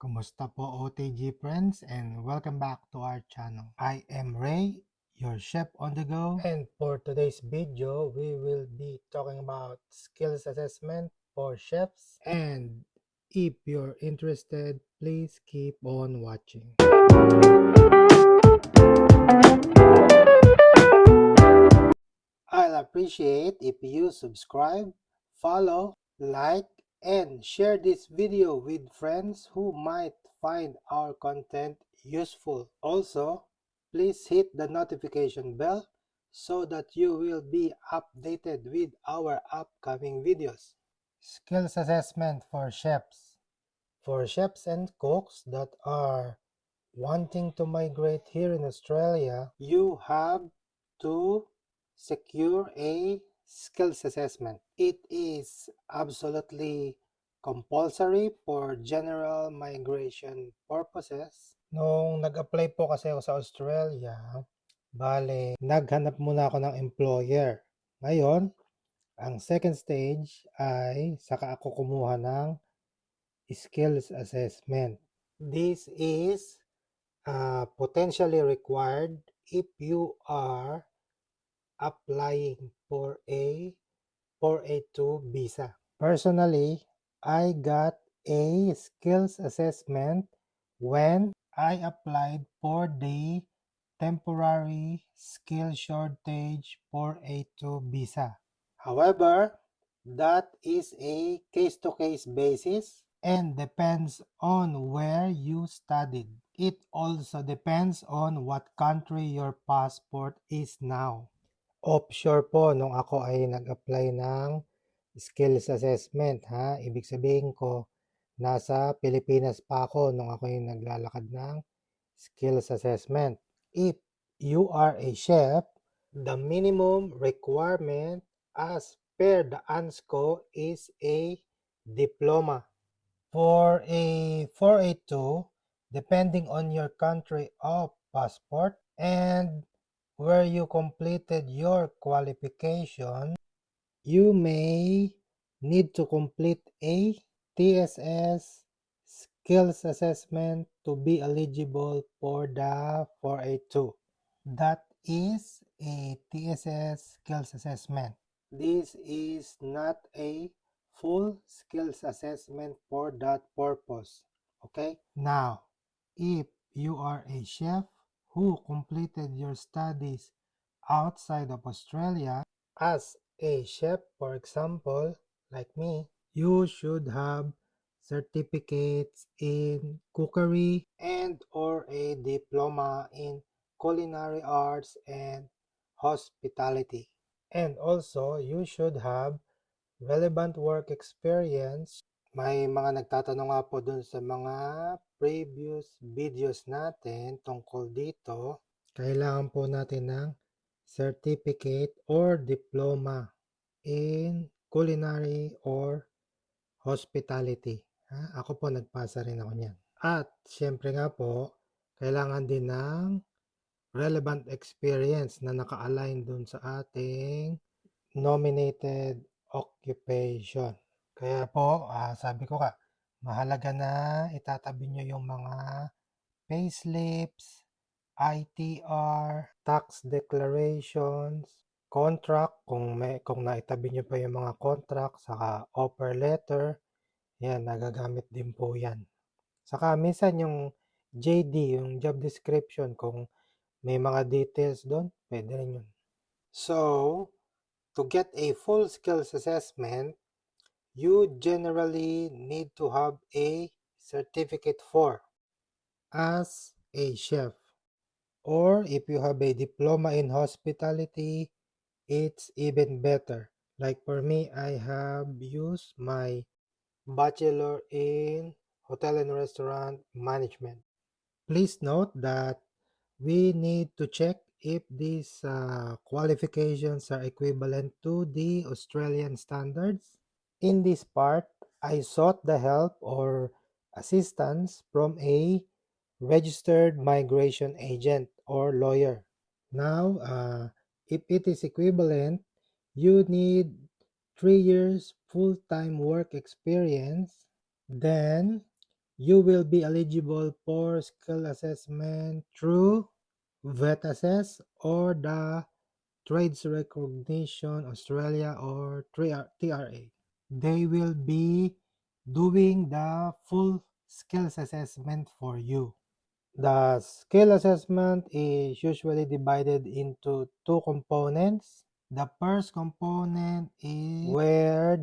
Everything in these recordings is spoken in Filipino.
Kumusta po OTG friends and welcome back to our channel. I am Ray, your chef on the go, and for today's video we will be talking about skills assessment for chefs, and if you're interested please keep on watching. I'll appreciate if you subscribe, follow, like, and share this video with friends who might find our content useful. Also, please hit the notification bell so that you will be updated with our upcoming videos. Skills assessment for chefs. For chefs and cooks that are wanting to migrate here in Australia, you have to secure a skills assessment. It is absolutely compulsory for general migration purposes. Nung nag-apply po kasi ako sa Australia, naghanap muna ako ng employer. Ngayon, ang second stage ay saka ako kumuha ng skills assessment. This is potentially required if you are applying for a 482 visa. Personally, I got a skills assessment when I applied for the temporary skill shortage 482 visa. However, that is a case-to-case basis and depends on where you studied. It also depends on what country your passport is now. Offshore po nung ako ay nag-apply ng skills assessment ha. Ibig sabihin ko, nasa Pilipinas pa ako nung ako yung naglalakad ng skills assessment. If you are a chef, the minimum requirement as per the ANSCO is a diploma. For a 482, depending on your country of passport and where you completed your qualification, you may need to complete a TSS skills assessment to be eligible for the 482. That is a TSS skills assessment. This is not a full skills assessment for that purpose. Okay? Now, if you are a chef who completed your studies outside of Australia, as a chef, for example, like me, you should have certificates in cookery and or a diploma in culinary arts and hospitality. And also, you should have relevant work experience. May mga nagtatanong nga po dun sa mga previous videos natin tungkol dito. Kailangan po natin ng certificate or diploma in culinary or hospitality. Ako po nagpasa rin ako niyan. At syempre nga po, kailangan din ng relevant experience na naka-align dun sa ating nominated occupation. Kaya po, sabi ko ka, mahalaga na itatabi nyo yung mga payslips, ITR, tax declarations, contract, kung naitabi nyo pa yung mga contract, saka offer letter, yan, nagagamit din po yan. Saka minsan yung JD, yung job description, kung may mga details doon, pwede rin yun. So, to get a full skills assessment, you generally need to have a certificate for as a chef. Or if you have a diploma in hospitality, it's even better. Like for me, I have used my bachelor in hotel and restaurant management. Please note that we need to check if these qualifications are equivalent to the Australian standards. In this part, I sought the help or assistance from a registered migration agent or lawyer. Now, if it is equivalent, you need 3 years full-time work experience. Then, You will be eligible for skill assessment through VETAssess or the Trades Recognition Australia or TRA. They will be doing the full skills assessment for you. The skill assessment is usually divided into two components. The first component is where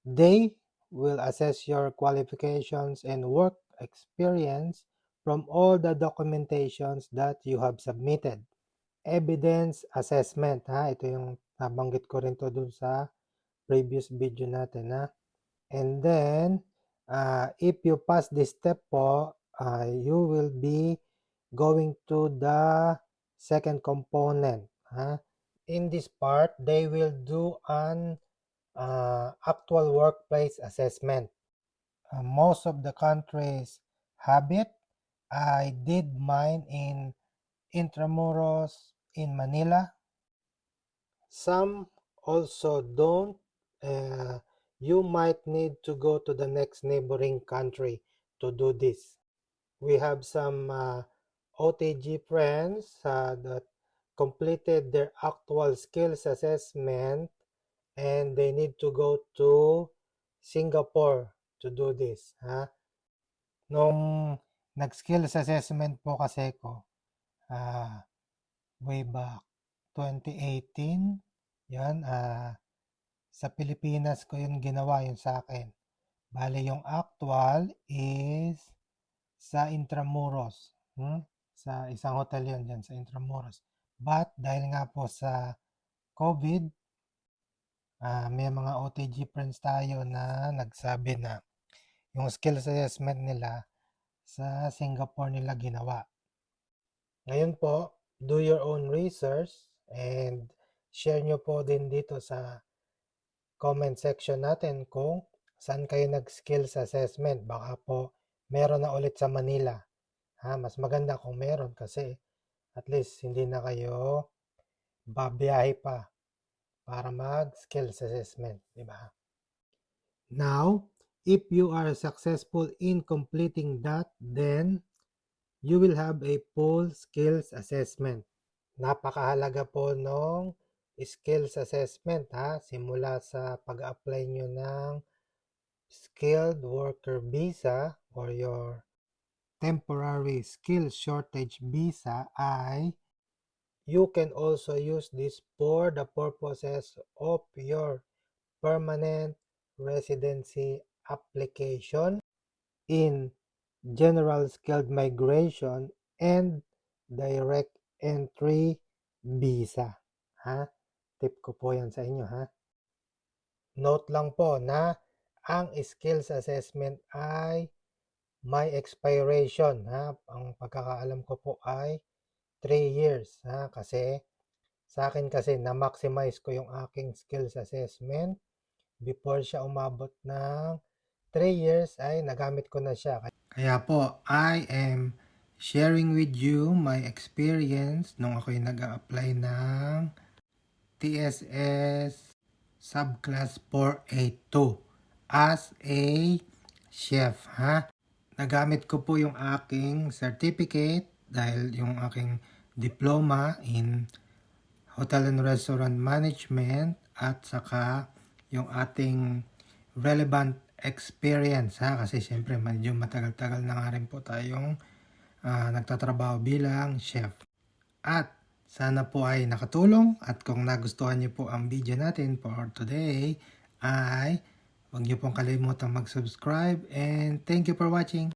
they will assess your qualifications and work experience from all the documentations that you have submitted. Evidence assessment, ha? Ito yung nabanggit ko rin to dun sa previous video natin, ha? And then, if you pass this step po, you will be going to the second component, ha? In this part, they will do an actual workplace assessment. Most of the countries have it. I did mine in Intramuros in Manila. Some also don't. You might need to go to the next neighboring country to do this. We have some OTG friends that completed their actual skills assessment and they need to go to Singapore to do this. Ha? Nung nag-skills assessment po kasi ko, way back 2018, yan, sa Pilipinas ko yun ginawa yun sa akin. Bale, yung actual is sa Intramuros. Sa isang hotel yun dyan sa Intramuros. But dahil nga po sa COVID, may mga OTG friends tayo na nagsabi na yung skills assessment nila sa Singapore nila ginawa. Ngayon po, do your own research and share nyo po din dito sa comment section natin kung saan kayo nag-skills assessment. Baka po meron na ulit sa Manila. Mas maganda kung meron kasi at least hindi na kayo babiyahe pa para mag-skills assessment, di ba? Now, if you are successful in completing that, then you will have a full skills assessment. Napakahalaga po nung skills assessment, simula sa pag-apply nyo ng skilled worker visa or your temporary skill shortage visa ay you can also use this for the purposes of your permanent residency application in general skilled migration and direct entry visa. Tip ko po yan sa inyo, Note lang po na ang skills assessment ay may expiration, Ang pagkakaalam ko po ay 3 years, Kasi sa akin kasi na-maximize ko yung aking skills assessment before siya umabot ng 3 years ay nagamit ko na siya. Kaya po, I am sharing with you my experience nung ako'y nag-a-apply ng TSS Subclass 482 as a chef, Nagamit ko po yung aking certificate dahil yung aking diploma in Hotel and Restaurant Management at saka yung ating relevant experience, kasi siyempre medyo matagal-tagal na nga rin po tayong nagtatrabaho bilang chef. At sana po ay nakatulong at kung nagustuhan niyo po ang video natin for today ay huwag niyo pong kalimutang mag-subscribe and thank you for watching.